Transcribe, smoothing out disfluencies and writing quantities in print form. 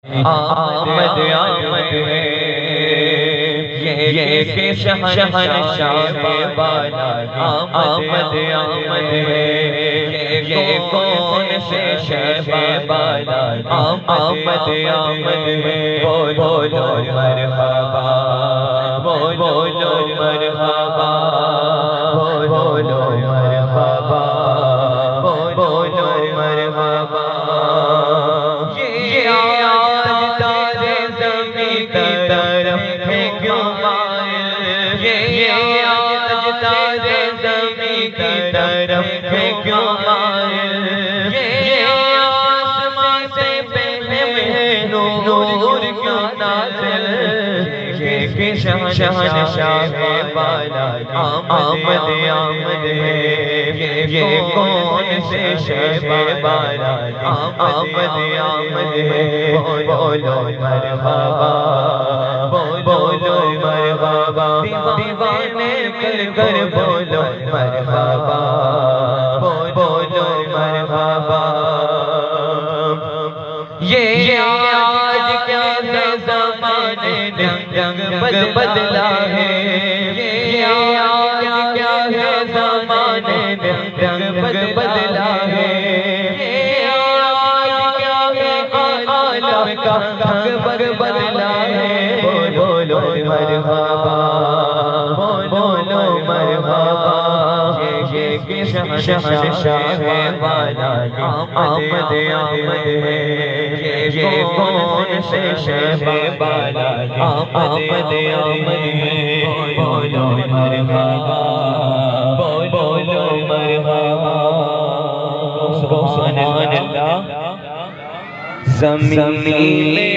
آمد آمد ہے یہ کہ شہنشاہ بالا آمد آمد ہے یہ کون سے شہ بالا آمد آمد ہے بولو مرحبا بولو مرحبا بولو مرحبا بولو مرحبا شہنشاہ بالا آمد آمد ہے یہ کون سے شہ بالا آمد آمد ہے بولو مرحبا بولو مرحبا دیوانے مل کر بولو مرحبا بولو مرحبا یہ آج کیا زمانے رنگ بدلا ہے یہ آج کیا ہے زمانے رنگ بدلا ہے یہ آج کیا ہے عالم کا رنگ بدلا ہے بولو مرحبا بولو مرحبا یہ کہ شہنشاہ بالا آمد آمد ہے یہ کون سے شہ بالا آمد آمد ہے بولو مرحبا بولو مرحبا سبحان اللہ زمین